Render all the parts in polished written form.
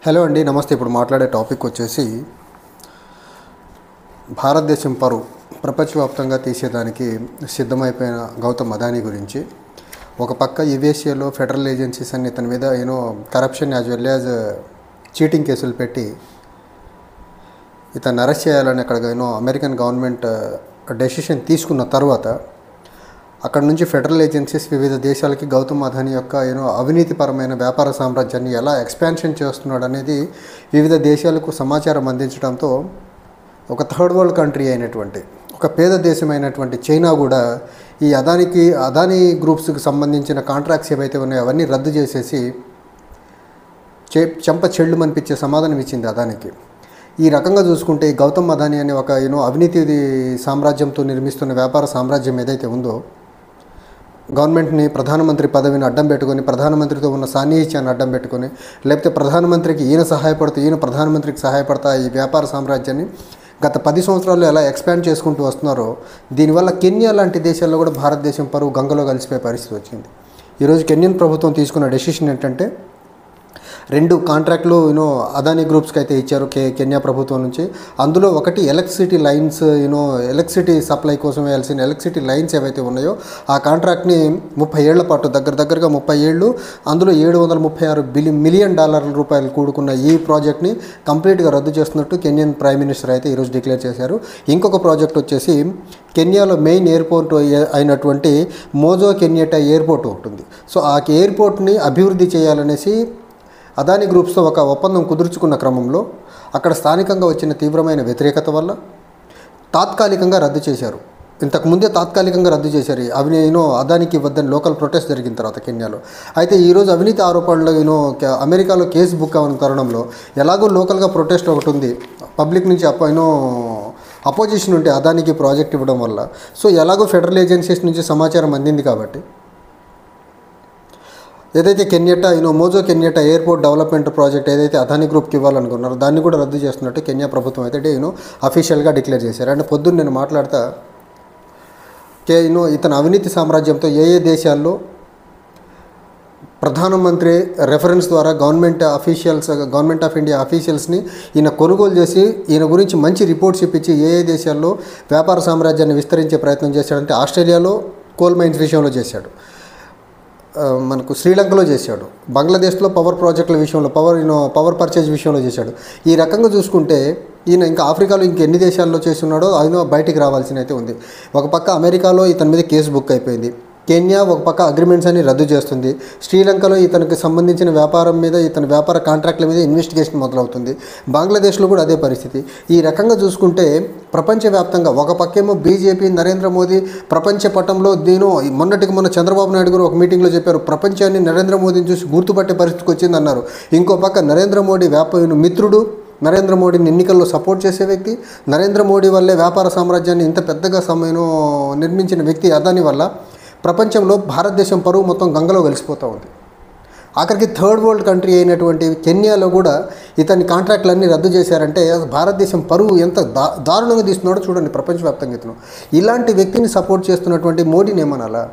Hello అండి, నమస్తే. ఇప్పుడు మాట్లాడే టాపిక్ వచ్చేసి భారతదేశం పరువు ప్రపంచవ్యాప్తంగా తీసేదానికి సిద్ధమైపోయిన గౌతమ్ అదానీ గురించి. ఒక పక్క యుఎస్ఏలో ఫెడరల్ ఏజెన్సీస్ అన్ని ఇతని మీద corruption as well as cheating కేసులు పెట్టి ఇతను అరెస్ట్ చేయాలని అక్కడ అమెరికన్ గవర్నమెంట్ డెసిషన్ తీసుకున్న తర్వాత అక్కడ నుంచి ఫెడరల్ ఏజెన్సీస్ వివిధ దేశాలకి గౌతమ్ అదానీ యొక్క అవినీతిపరమైన వ్యాపార సామ్రాజ్యాన్ని ఎలా ఎక్స్పాన్షన్ చేస్తున్నాడు అనేది వివిధ దేశాలకు సమాచారం అందించడంతో ఒక థర్డ్ వరల్డ్ కంట్రీ అయినటువంటి ఒక పేద దేశమైనటువంటి చైనా కూడా ఈ అదానీ గ్రూప్స్కి సంబంధించిన కాంట్రాక్ట్స్ ఏవైతే ఉన్నాయో అవన్నీ రద్దు చేసేసి చెంప చెళ్ళు మనిపించే సమాధానం ఇచ్చింది అదానికి. ఈ రకంగా చూసుకుంటే ఈ గౌతమ్ అదానీ అనే ఒక అవినీతి సామ్రాజ్యంతో నిర్మిస్తున్న వ్యాపార సామ్రాజ్యం ఏదైతే ఉందో, గవర్నమెంట్ని ప్రధానమంత్రి పదవిని అడ్డం పెట్టుకొని, ప్రధానమంత్రితో ఉన్న సాన్నిహిత్యాన్ని అడ్డం పెట్టుకొని, లేకపోతే ప్రధానమంత్రికి ఈయన సహాయపడుతూ ఈయన ప్రధానమంత్రికి సహాయపడతా ఈ వ్యాపార సామ్రాజ్యాన్ని గత 10 సంవత్సరాల్లో ఎలా ఎక్స్పాండ్ చేసుకుంటూ వస్తున్నారో, దీనివల్ల కెన్యా లాంటి దేశాల్లో కూడా భారతదేశం పరువు గంగలో కలిసిపోయే పరిస్థితి వచ్చింది. ఈరోజు కెన్యన్ ప్రభుత్వం తీసుకున్న డెసిషన్ ఏంటంటే 2 కాంట్రాక్ట్లు అదానీ గ్రూప్స్కి అయితే ఇచ్చారు కెన్యా ప్రభుత్వం నుంచి. అందులో ఒకటి ఎలక్ట్రిసిటీ లైన్స్ ఎలక్ట్రిసిటీ సప్లై కోసం వేయాల్సిన ఎలక్ట్రిసిటీ లైన్స్ ఏవైతే ఉన్నాయో ఆ కాంట్రాక్ట్ని 30 ఏళ్ల పాటు దగ్గరగా 30 ఏళ్ళు, అందులో $736 మిలియన్ రూపాయలు కూడుకున్న ఈ ప్రాజెక్ట్ని కంప్లీట్గా రద్దు చేస్తున్నట్టు కెన్యన్ ప్రైమ్ మినిస్టర్ అయితే ఈరోజు డిక్లేర్ చేశారు. ఇంకొక ప్రాజెక్ట్ వచ్చేసి కెన్యాలో మెయిన్ ఎయిర్పోర్ట్ అయినటువంటి మోజో కెన్యాటా ఎయిర్పోర్ట్ ఉంటుంది. సో ఆ ఎయిర్పోర్ట్ని అభివృద్ధి చేయాలనేసి అదానీ గ్రూప్స్తో ఒక ఒప్పందం కుదుర్చుకున్న క్రమంలో అక్కడ స్థానికంగా వచ్చిన తీవ్రమైన వ్యతిరేకత వల్ల తాత్కాలికంగా రద్దు చేశారు. ఇంతకుముందే తాత్కాలికంగా రద్దు చేశారు. అదానికి ఇవ్వద్దని లోకల్ ప్రొటెస్ట్ జరిగిన తర్వాత కెన్యాలో. అయితే ఈరోజు అవినీతి ఆరోపణలు అమెరికాలో కేసు బుక్ అవ్వని తరుణంలో ఎలాగో లోకల్గా ప్రొటెస్ట్ ఒకటి ఉంది, పబ్లిక్ నుంచి అపోజిషన్ ఉంటే అదానికి ప్రాజెక్ట్ ఇవ్వడం వల్ల, సో ఎలాగో ఫెడరల్ ఏజెన్సీస్ నుంచి సమాచారం అందింది కాబట్టి ఏదైతే Mojo Kenyatta airport development project ఏదైతే అదానీ గ్రూప్కి ఇవ్వాలనుకున్నారో దాన్ని కూడా రద్దు చేస్తున్నట్టు కెన్యా ప్రభుత్వం అయితే అఫీషియల్గా డిక్లేర్ చేశారు. అంటే పొద్దున్న నేను మాట్లాడతా ఇతను అవినీతి సామ్రాజ్యంతో ఏ దేశాల్లో ప్రధానమంత్రి రెఫరెన్స్ ద్వారా గవర్నమెంట్ ఆఫ్ ఇండియా అఫీషియల్స్ని ఈయన కొనుగోలు చేసి ఈయన గురించి మంచి రిపోర్ట్స్ ఇప్పించి ఏ దేశాల్లో వ్యాపార సామ్రాజ్యాన్ని విస్తరించే ప్రయత్నం చేశాడంటే ఆస్ట్రేలియాలో కోల్ మైన్స్ విషయంలో చేశాడు, మనకు శ్రీలంకలో చేశాడు, బంగ్లాదేశ్లో పవర్ ప్రాజెక్టుల విషయంలో పవర్ పర్చేజ్ విషయంలో చేశాడు. ఈ రకంగా చూసుకుంటే ఈయన ఇంకా ఆఫ్రికాలో ఇంకెన్ని దేశాల్లో చేస్తున్నాడో బయటికి రావాల్సిన అయితే ఉంది. ఒక పక్క అమెరికాలో ఇతని మీద కేసు బుక్ అయిపోయింది, కెన్యా ఒక పక్క అగ్రిమెంట్స్ అన్ని రద్దు చేస్తుంది, శ్రీలంకలో ఇతనికి సంబంధించిన వ్యాపారం మీద ఇతని వ్యాపార కాంట్రాక్ట్ల మీద ఇన్వెస్టిగేషన్ మొదలవుతుంది, బంగ్లాదేశ్లో కూడా అదే పరిస్థితి. ఈ రకంగా చూసుకుంటే ప్రపంచవ్యాప్తంగా ఒక పక్కేమో బీజేపీ నరేంద్ర మోదీ ప్రపంచ పటంలో మొన్న చంద్రబాబు నాయుడు గారు ఒక మీటింగ్లో చెప్పారు, ప్రపంచాన్ని నరేంద్ర మోదీని చూసి గుర్తుపట్టే పరిస్థితికి వచ్చిందన్నారు. ఇంకో పక్క నరేంద్ర మోడీ మిత్రుడు, నరేంద్ర మోడీని ఎన్నికల్లో సపోర్ట్ చేసే వ్యక్తి, నరేంద్ర మోడీ వల్లే వ్యాపార సామ్రాజ్యాన్ని ఇంత పెద్దగా నిర్మించిన వ్యక్తి అదానీ వల్ల ప్రపంచంలో భారతదేశం పరువు మొత్తం గంగలో కలిసిపోతూ ఉంది. ఆఖరికి థర్డ్ వరల్డ్ కంట్రీ అయినటువంటి కెన్యాలో కూడా ఇతని కాంట్రాక్ట్లన్నీ రద్దు చేశారంటే భారతదేశం పరువు ఎంత దారుణంగా తీస్తున్నాడో చూడండి ప్రపంచవ్యాప్తంగా. ఇలాంటి వ్యక్తిని సపోర్ట్ చేస్తున్నటువంటి మోడీని ఏమనాలా?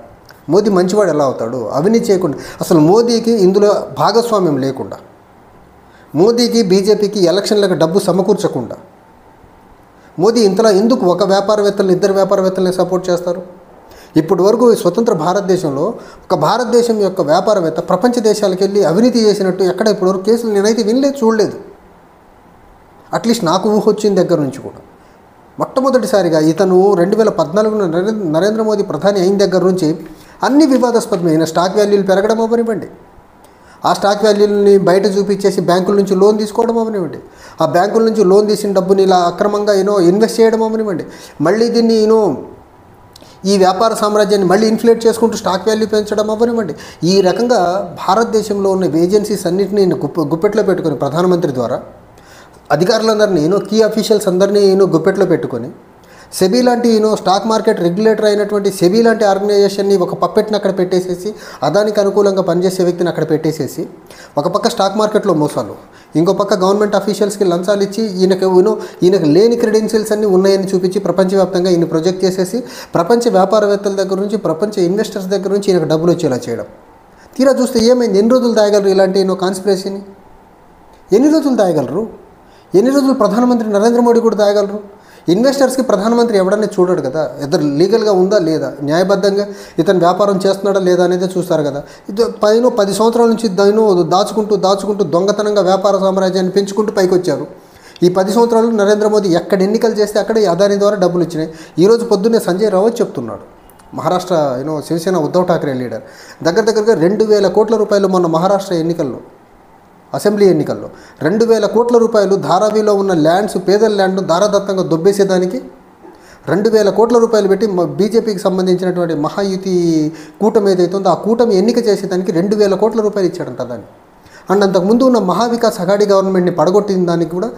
మోదీ మంచివాడు ఎలా అవుతాడు? అవినీతి చేయకుండా, అసలు మోదీకి ఇందులో భాగస్వామ్యం లేకుండా, మోదీకి బీజేపీకి ఎలక్షన్లకు డబ్బు సమకూర్చకుండా మోదీ ఇంతలా ఎందుకు ఒక వ్యాపారవేత్తలు 2 వ్యాపారవేత్తలని సపోర్ట్ చేస్తారు? ఇప్పటి వరకు స్వతంత్ర భారతదేశంలో ఒక భారతదేశం యొక్క వ్యాపారవేత్త ప్రపంచ దేశాలకు వెళ్ళి అవినీతి చేసినట్టు ఎక్కడ ఇప్పటివరకు కేసులు నేనైతే వినలేదు, చూడలేదు. అట్లీస్ట్ నాకు ఊహ వచ్చిన దగ్గర నుంచి కూడా మొట్టమొదటిసారిగా ఇతను 2014 నరేంద్ర మోదీ ప్రధాని అయిన దగ్గర నుంచి అన్ని వివాదాస్పదమైన స్టాక్ వాల్యూలు పెరగడం అవ్వనివ్వండి, ఆ స్టాక్ వాల్యూని బయట చూపించేసి బ్యాంకుల నుంచి లోన్ తీసుకోవడం అవ్వనివ్వండి, ఆ బ్యాంకుల నుంచి లోన్ తీసిన డబ్బుని ఇలా అక్రమంగా ఇన్వెస్ట్ చేయడం అవ్వనివ్వండి, మళ్ళీ దీన్ని ఈ వ్యాపార సామ్రాజ్యాన్ని మళ్ళీ ఇన్ఫ్లేట్ చేసుకుంటూ స్టాక్ వాల్యూ పెంచడం అవ్వనివ్వండి. ఈ రకంగా భారతదేశంలో ఉన్న ఏజెన్సీస్ అన్నింటినీ గుప్పెట్లో పెట్టుకొని ప్రధానమంత్రి ద్వారా అధికారులందరినీ కీ అఫీషియల్స్ అందరినీ గుప్పెట్లో పెట్టుకొని సెబీ లాంటి స్టాక్ మార్కెట్ రెగ్యులేటర్ అయినటువంటి సెబీ లాంటి ఆర్గనైజేషన్ని ఒక పప్పెట్ని అక్కడ పెట్టేసేసి అదానికి అనుకూలంగా పనిచేసే వ్యక్తిని అక్కడ పెట్టేసేసి ఒక పక్క స్టాక్ మార్కెట్లో మోసాలు, ఇంకో పక్క గవర్నమెంట్ అఫీషియల్స్కి లంచాలు ఇచ్చి ఈయనకు లేని క్రెడెన్షియల్స్ అన్నీ ఉన్నాయని చూపించి ప్రపంచవ్యాప్తంగా ఈయన ప్రొజెక్ట్ చేసేసి ప్రపంచ వ్యాపారవేత్తల దగ్గర నుంచి ప్రపంచ ఇన్వెస్టర్స్ దగ్గర నుంచి ఈయనకు డబ్బులు వచ్చేలా చేయడం. తీరా చూస్తే ఏమైంది? ఎన్ని రోజులు దాయగలరు ఇలాంటి కాన్స్పిరసీని? ఎన్ని రోజులు దాయగలరు? ఎన్ని రోజులు ప్రధానమంత్రి నరేంద్ర మోడీ కూడా దాయగలరు? ఇన్వెస్టర్స్కి ప్రధానమంత్రి ఎవడన్నా చూడడు కదా, ఇద్దరు లీగల్గా ఉందా లేదా, న్యాయబద్ధంగా ఇతను వ్యాపారం చేస్తున్నాడా లేదా అనేది చూస్తారు కదా. ఇది పైన 10 సంవత్సరాల నుంచి దాచుకుంటూ దొంగతనంగా వ్యాపార సామ్రాజ్యాన్ని పెంచుకుంటూ పైకి వచ్చారు. ఈ 10 సంవత్సరాలు నరేంద్ర మోదీ ఎక్కడ ఎన్నికలు చేస్తే అక్కడ అదాని ద్వారా డబ్బులు వచ్చినాయి. ఈరోజు పొద్దున్నే సంజయ్ రావత్ చెప్తున్నాడు, మహారాష్ట్ర శివసేన ఉద్ధవ్ ఠాక్రే లీడర్ దగ్గరగా 2,000 కోట్ల రూపాయలు మొన్న మహారాష్ట్ర ఎన్నికల్లో, అసెంబ్లీ ఎన్నికల్లో 2,000 కోట్ల రూపాయలు ధారావిలో ఉన్న ల్యాండ్స్, పేదల ల్యాండ్ను దారాదత్తంగా దొబ్బేసేదానికి 2,000 కోట్ల రూపాయలు పెట్టి బీజేపీకి సంబంధించినటువంటి మహాయుతి కూటమి ఏదైతే ఉందో ఆ కూటమి ఎన్నిక చేసేదానికి 2,000 కోట్ల రూపాయలు ఇచ్చాడంట దాన్ని. అండ్ అంతకుముందు ఉన్న మహావికాస్ అఘాడీ గవర్నమెంట్ని పడగొట్టిన దానికి కూడా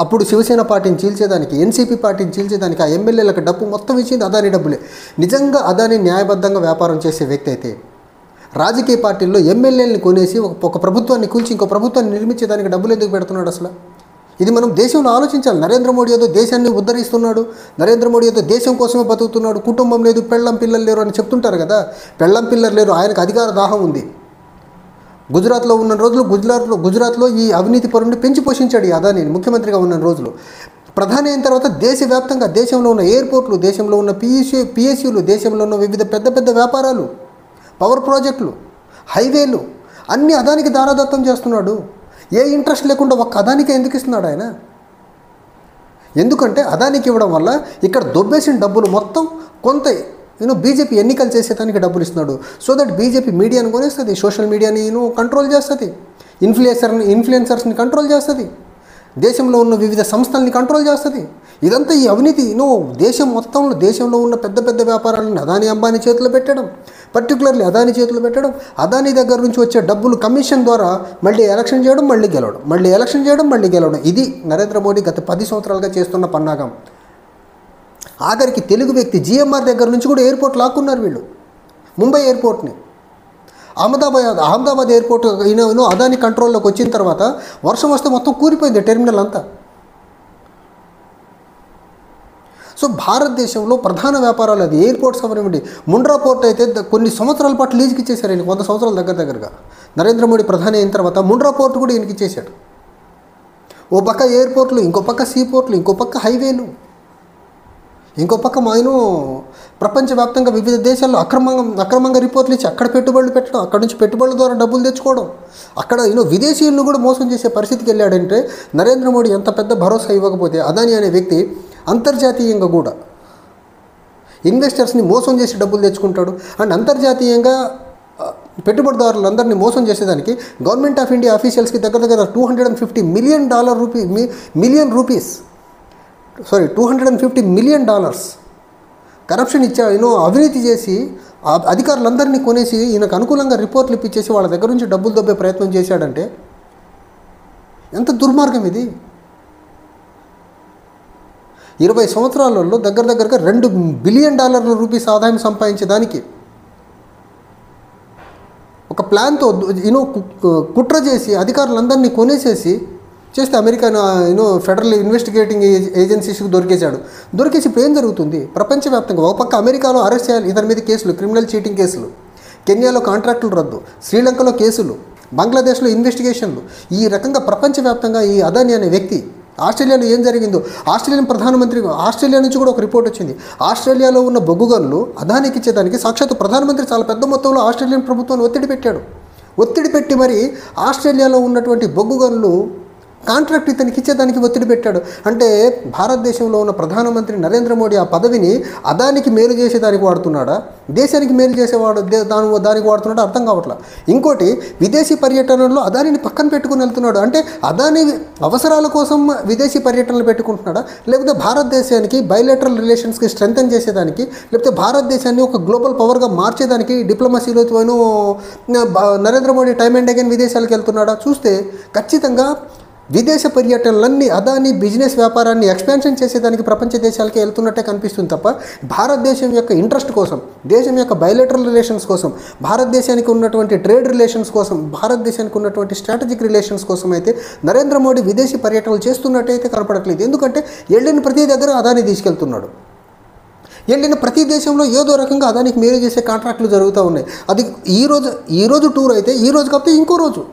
అప్పుడు శివసేన పార్టీని చీల్చేదానికి, ఎన్సీపీ పార్టీని చీల్చేదానికి ఆ ఎమ్మెల్యేలకు డబ్బు మొత్తం ఇచ్చింది అదాని డబ్బులే. నిజంగా అదాని న్యాయబద్ధంగా వ్యాపారం చేసే వ్యక్తి అయితే రాజకీయ పార్టీల్లో ఎమ్మెల్యేలని కొనేసి ఒక ప్రభుత్వాన్ని కూల్చి ఇంకో ప్రభుత్వాన్ని నిర్మించేదానికి డబ్బులు ఎందుకు పెడుతున్నాడు అసలు? ఇది మనం దేశంలో ఆలోచించాలి. నరేంద్ర మోడీ ఏదో దేశాన్ని ఉద్ధరిస్తున్నాడు, నరేంద్ర మోడీ ఏదో దేశం కోసమే బతుకుతున్నాడు, కుటుంబం లేదు, పెళ్ళం పిల్లలు లేరు అని చెప్తుంటారు కదా. పెళ్ళం పిల్లలు లేరు, ఆయనకు అధికార దాహం ఉంది. గుజరాత్లో ఉన్న రోజులు గుజరాత్లో ఈ అవినీతి పరుని పెంచి పోషించాడు ఈ అదానిని. ముఖ్యమంత్రిగా ఉన్న రోజులు ప్రధాని అయిన తర్వాత దేశవ్యాప్తంగా దేశంలో ఉన్న ఎయిర్పోర్ట్లు, దేశంలో ఉన్న పిఎస్యూలు, దేశంలో ఉన్న వివిధ పెద్ద వ్యాపారాలు, పవర్ ప్రాజెక్టులు, హైవేలు అన్నీ అదానికి దారాదత్తం చేస్తున్నాడు. ఏ ఇంట్రెస్ట్ లేకుండా ఒక్క అదానికే ఎందుకు ఇస్తున్నాడు ఆయన? ఎందుకంటే అదానికి ఇవ్వడం వల్ల ఇక్కడ దొబ్బేసిన డబ్బులు మొత్తం కొంత బీజేపీ ఎన్నికలు చేసేదానికి డబ్బులు ఇస్తున్నాడు. సో దట్ బీజేపీ మీడియాను కొనేస్తుంది, సోషల్ మీడియాని కంట్రోల్ చేస్తుంది, ఇన్ఫ్లుయెన్సర్స్ని కంట్రోల్ చేస్తుంది, దేశంలో ఉన్న వివిధ సంస్థల్ని కంట్రోల్ చేస్తుంది. ఇదంతా ఈ అవినీతి దేశంలో ఉన్న పెద్ద వ్యాపారాలను అదాని అంబానీ చేతిలో పెట్టడం, పర్టికులర్లీ అదాని చేతిలో పెట్టడం, అదాని దగ్గర నుంచి వచ్చే డబ్బులు కమిషన్ ద్వారా మళ్ళీ ఎలక్షన్ చేయడం, మళ్ళీ గెలవడం, మళ్ళీ ఎలక్షన్ చేయడం, మళ్ళీ గెలవడం. ఇది నరేంద్ర మోడీ గత 10 సంవత్సరాలుగా చేస్తున్న పన్నాగం. ఆఖరికి తెలుగు వ్యక్తి జిఎంఆర్ దగ్గర నుంచి కూడా ఎయిర్పోర్ట్ లాక్కున్నారు వీళ్ళు. ముంబై ఎయిర్పోర్ట్ని, అహ్మదాబాద్ ఎయిర్పోర్ట్ అదాని కంట్రోల్లోకి వచ్చిన తర్వాత వర్షం వస్తే మొత్తం కూలిపోయింది టెర్మినల్ అంతా. సో భారతదేశంలో ప్రధాన వ్యాపారాలు అది ఎయిర్పోర్ట్స్ అవనివ్వండి. ముండ్రా పోర్ట్ అయితే కొన్ని సంవత్సరాల పాటు లీజుకి ఇచ్చేశారు ఈయనకి, 100 సంవత్సరాల దగ్గరగా. నరేంద్ర మోడీ ప్రధాని అయిన తర్వాత ముండ్రా పోర్ట్ కూడా ఈయనకి ఇచ్చేశాడు. ఓ పక్క ఎయిర్పోర్ట్లు, ఇంకో పక్క సీపోర్ట్లు, ఇంకో పక్క హైవేలు, ఇంకో పక్క ప్రపంచవ్యాప్తంగా వివిధ దేశాల్లో అక్రమంగా రిపోర్ట్లు ఇచ్చి అక్కడ పెట్టుబడులు పెట్టడం, అక్కడ నుంచి పెట్టుబడుల ద్వారా డబ్బులు తెచ్చుకోవడం, అక్కడ విదేశీయులను కూడా మోసం చేసే పరిస్థితికి వెళ్ళాడంటే నరేంద్ర మోడీ ఎంత పెద్ద భరోసా ఇవ్వకపోతే అదాని అనే వ్యక్తి అంతర్జాతీయంగా కూడా ఇన్వెస్టర్స్ని మోసం చేసి డబ్బులు తెచ్చుకుంటాడు. అండ్ అంతర్జాతీయంగా పెట్టుబడిదారులందరినీ మోసం చేసేదానికి గవర్నమెంట్ ఆఫ్ ఇండియా అఫీషియల్స్కి దగ్గర $250 మిలియన్ కరప్షన్ అవినీతి చేసి అధికారులందరినీ కొనేసి ఈయనకు అనుకూలంగా రిపోర్ట్లు ఇప్పించేసి వాళ్ళ దగ్గర నుంచి డబ్బులు దొబ్బే ప్రయత్నం చేశాడంటే ఎంత దుర్మార్గం ఇది. 20 సంవత్సరాలలో దగ్గరగా $2 బిలియన్ ఆదాయం సంపాదించేదానికి ఒక ప్లాన్తో కుట్ర చేసి అధికారులందరినీ కొనేసేసి చేస్తే అమెరికన్ ఫెడరల్ ఇన్వెస్టిగేటింగ్ ఏజెన్సీస్కి దొరికేసి ఇప్పుడు ఏం జరుగుతుంది? ప్రపంచవ్యాప్తంగా ఒక పక్క అమెరికాలో అరెస్ట్ చేయాలి, ఇతని మీద కేసులు, క్రిమినల్ చీటింగ్ కేసులు, కెన్యాలో కాంట్రాక్టులు రద్దు, శ్రీలంకలో కేసులు, బంగ్లాదేశ్లో ఇన్వెస్టిగేషన్లు. ఈ రకంగా ప్రపంచవ్యాప్తంగా ఈ అదాని అనే వ్యక్తి ఆస్ట్రేలియాలో ఏం జరిగిందో, ఆస్ట్రేలియా నుంచి కూడా ఒక రిపోర్ట్ వచ్చింది. ఆస్ట్రేలియాలో ఉన్న బొగ్గు గనులు అదానికి ఇచ్చేదానికి సాక్షాత్తు ప్రధానమంత్రి చాలా పెద్ద మొత్తంలో ఆస్ట్రేలియన్ ప్రభుత్వాన్ని ఒత్తిడి పెట్టి మరి ఆస్ట్రేలియాలో ఉన్నటువంటి బొగ్గు గనులు కాంట్రాక్ట్ ఇతనికి ఇచ్చేదానికి ఒత్తిడి పెట్టాడు. అంటే భారతదేశంలో ఉన్న ప్రధానమంత్రి నరేంద్ర మోడీ ఆ పదవిని అదానికి మేలు చేసేదానికి వాడుతున్నాడా, దేశానికి మేలు దానికి వాడుతున్నాడా అర్థం కావట్లా. ఇంకోటి, విదేశీ పర్యటనలో అదానిని పక్కన పెట్టుకుని వెళ్తున్నాడు. అంటే అదాని అవసరాల కోసం విదేశీ పర్యటనలు పెట్టుకుంటున్నాడా, లేకపోతే భారతదేశానికి బైలేటరల్ రిలేషన్స్కి స్ట్రెంథెన్ చేసేదానికి, లేకపోతే భారతదేశాన్ని ఒక గ్లోబల్ పవర్గా మార్చేదానికి డిప్లొమసీలో Narendra Modi time and again విదేశాలకు వెళ్తున్నాడా? చూస్తే ఖచ్చితంగా విదేశ పర్యటనలన్నీ అదాని బిజినెస్ వ్యాపారాన్ని ఎక్స్పాన్షన్ చేసేదానికి ప్రపంచ దేశాలకే వెళ్తున్నట్టే కనిపిస్తుంది తప్ప భారతదేశం యొక్క ఇంట్రెస్ట్ కోసం, దేశం యొక్క బైలేటరల్ రిలేషన్స్ కోసం, భారతదేశానికి ఉన్నటువంటి ట్రేడ్ రిలేషన్స్ కోసం, భారతదేశానికి ఉన్నటువంటి స్ట్రాటజిక్ రిలేషన్స్ కోసం అయితే నరేంద్ర మోడీ విదేశీ పర్యటనలు చేస్తున్నట్టయితే కనపడట్లేదు. ఎందుకంటే వెళ్ళిన ప్రతి దగ్గర అదాని తీసుకెళ్తున్నాడు. వెళ్ళిన ప్రతి దేశంలో ఏదో రకంగా అదానికి మేలు చేసే కాంట్రాక్టులు జరుగుతూ ఉన్నాయి. అది ఈరోజు టూర్ అయితే ఈ రోజు కాకపోతే ఇంకో రోజు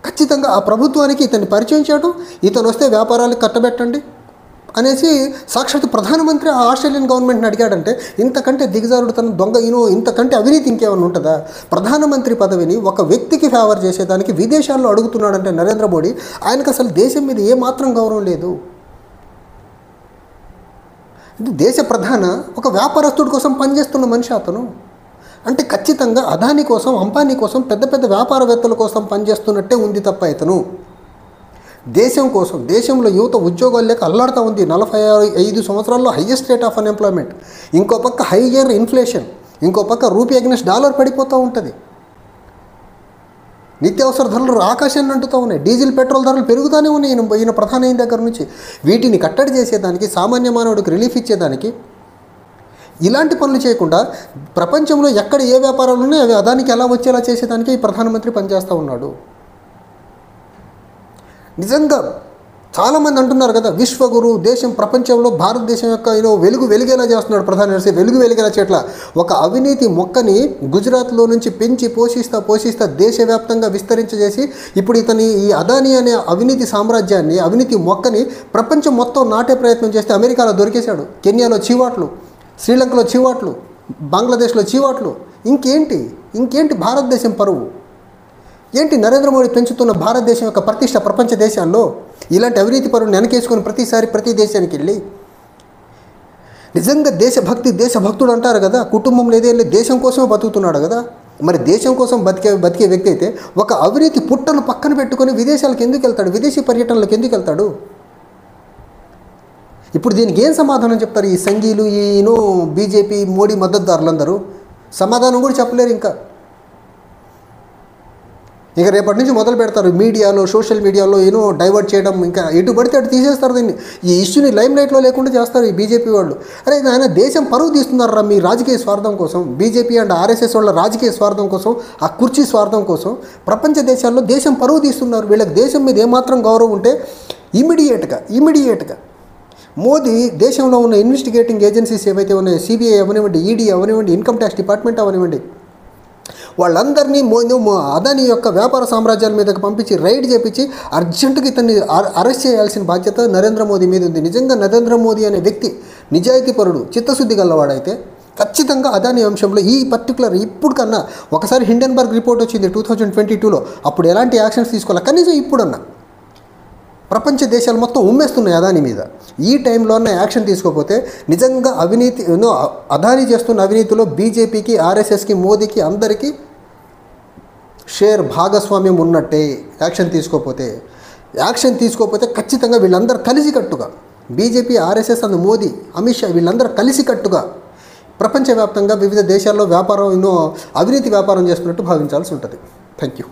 ఖచ్చితంగా ఆ ప్రభుత్వానికి ఇతన్ని పరిచయం చేయడం, ఇతను వస్తే వ్యాపారాలకు కట్టబెట్టండి అనేసి సాక్షాత్ ప్రధానమంత్రి ఆ ఆస్ట్రేలియన్ గవర్నమెంట్ని అడిగాడంటే ఇంతకంటే దిగజారుడుతనం, దొంగ ఇంతకంటే అవినీతి ఇంకేమైనా ఉంటుందా? ప్రధానమంత్రి పదవిని ఒక వ్యక్తికి ఫేవర్ చేసేదానికి విదేశాల్లో అడుగుతున్నాడంటే నరేంద్ర మోడీ, ఆయనకు అసలు దేశం మీద ఏమాత్రం గౌరవం లేదు. దేశ ప్రధాన ఒక వ్యాపారస్తుడి కోసం పనిచేస్తున్న మనిషి అతను. అంటే ఖచ్చితంగా అదానీ కోసం, అంబానీ కోసం, పెద్ద పెద్ద వ్యాపారవేత్తల కోసం పనిచేస్తున్నట్టే ఉంది తప్ప ఇతను దేశం కోసం, దేశంలో యువత ఉద్యోగాలు లేక అల్లాడుతూ ఉంది. 45 సంవత్సరాల్లో హైయెస్ట్ రేట్ ఆఫ్ అన్ఎంప్లాయ్మెంట్, ఇంకో పక్క హైయర్ ఇన్ఫ్లేషన్, ఇంకో పక్క రూపీ అగెన్స్ట్ డాలర్ పడిపోతూ ఉంటుంది. నిత్యావసర ధరలు ఆకాశాన్ని అంటుతూ ఉన్నాయి. డీజిల్ పెట్రోల్ ధరలు పెరుగుతూనే ఉన్నాయి ఈయన ప్రధాని అయిన దగ్గర నుంచి. వీటిని కట్టడి చేసేదానికి, సామాన్య మానవుడికి రిలీఫ్ ఇచ్చేదానికి ఇలాంటి పనులు చేయకుండా ప్రపంచంలో ఎక్కడ ఏ వ్యాపారాలు ఉన్నాయో అవి అదానికి ఎలా వచ్చేలా చేసేదానికి ఈ ప్రధానమంత్రి పనిచేస్తూ ఉన్నాడు. నిజంగా చాలామంది అంటున్నారు కదా, విశ్వగురు దేశం, ప్రపంచంలో భారతదేశం యొక్క వెలిగేలా చేస్తున్నాడు ప్రధానమంత్రి. వెలిగేలా చేయట్లా, ఒక అవినీతి మొక్కని గుజరాత్లో నుంచి పెంచి పోషిస్తా దేశవ్యాప్తంగా విస్తరించేసి ఇప్పుడు ఇతని ఈ అదానీ అనే అవినీతి సామ్రాజ్యాన్ని, అవినీతి మొక్కని ప్రపంచం మొత్తం నాటే ప్రయత్నం చేస్తే అమెరికాలో దొరికేశాడు. కెన్యాలో చీవాట్లు, శ్రీలంకలో చీవాట్లు, బంగ్లాదేశ్లో చీవాట్లు. ఇంకేంటి భారతదేశం పరువు? ఏంటి నరేంద్ర మోడీ పెంచుతున్న భారతదేశం యొక్క ప్రతిష్ట ప్రపంచ దేశాల్లో? ఇలాంటి అవినీతి పరువుని వెనకేసుకొని ప్రతిసారి ప్రతి దేశానికి వెళ్ళి నిజంగా దేశభక్తుడు అంటారు కదా, కుటుంబం లేదే దేశం కోసమే బతుకుతున్నాడు కదా. మరి దేశం కోసం బతికే వ్యక్తి అయితే ఒక అవినీతి పుట్టను పక్కన పెట్టుకొని విదేశాలకు ఎందుకు వెళ్తాడు? విదేశీ పర్యటనలకు ఎందుకు వెళ్తాడు? ఇప్పుడు దీనికి ఏం సమాధానం చెప్తారు ఈ సంఘీయులు, బీజేపీ మోడీ మద్దతుదారులందరూ? సమాధానం కూడా చెప్పలేరు. ఇక రేపటి నుంచి మొదలు పెడతారు మీడియాలో, సోషల్ మీడియాలో డైవర్ట్ చేయడం, ఇంకా ఎటు పడితే అటు తీసేస్తారు దీన్ని. ఈ ఇష్యూని లైమ్ లైట్లో లేకుండా చేస్తారు ఈ బీజేపీ వాళ్ళు. అరే ఆయన దేశం పరువు తీస్తున్నారా మీ రాజకీయ స్వార్థం కోసం? బీజేపీ అండ్ ఆర్ఎస్ఎస్ వాళ్ళ రాజకీయ స్వార్థం కోసం, ఆ కుర్చీ స్వార్థం కోసం ప్రపంచ దేశాల్లో దేశం పరువు తీస్తున్నారు. వీళ్ళకి దేశం మీద ఏమాత్రం గౌరవం ఉంటే ఇమీడియట్గా మోదీ దేశంలో ఉన్న ఇన్వెస్టిగేటింగ్ ఏజెన్సీస్ ఏవైతే ఉన్నాయో, సిబిఐ అవనివ్వండి, ఈడీ అవనివ్వండి, ఇన్కమ్ ట్యాక్స్ డిపార్ట్మెంట్ అవనివ్వండి, వాళ్ళందరినీ అదానీ యొక్క వ్యాపార సామ్రాజ్యాల మీదకి పంపించి రైడ్ చేపించి అర్జెంటుగా ఇతన్ని అరెస్ట్ చేయాల్సిన బాధ్యత నరేంద్ర మోదీ మీద ఉంది. నిజంగా నరేంద్ర మోదీ అనే వ్యక్తి నిజాయితీపరుడు, చిత్తశుద్ధి గలవాడైతే ఖచ్చితంగా అదానీ అంశంలో ఈ పర్టికులర్ ఇప్పుడు కన్నా ఒకసారి హిండెన్బర్గ్ రిపోర్ట్ వచ్చింది 2022లో, అప్పుడు ఎలాంటి యాక్షన్స్ తీసుకోవాలి? కనీసం ఇప్పుడన్నా ప్రపంచ దేశాలు మొత్తం ఉమ్మేస్తున్నాయి అదానీ మీద. ఈ టైంలో ఉన్న యాక్షన్ తీసుకోకపోతే నిజంగా అవినీతి అదానీ చేస్తున్న అవినీతిలో బీజేపీకి, ఆర్ఎస్ఎస్కి, మోదీకి అందరికీ భాగస్వామ్యం ఉన్నట్టే. యాక్షన్ తీసుకోకపోతే ఖచ్చితంగా వీళ్ళందరూ కలిసికట్టుగా, BJP, RSS and Modi, Amit Shah వీళ్ళందరూ కలిసికట్టుగా ప్రపంచవ్యాప్తంగా వివిధ దేశాల్లో అవినీతి వ్యాపారం చేస్తున్నట్టు భావించాల్సి ఉంటుంది. Thank you.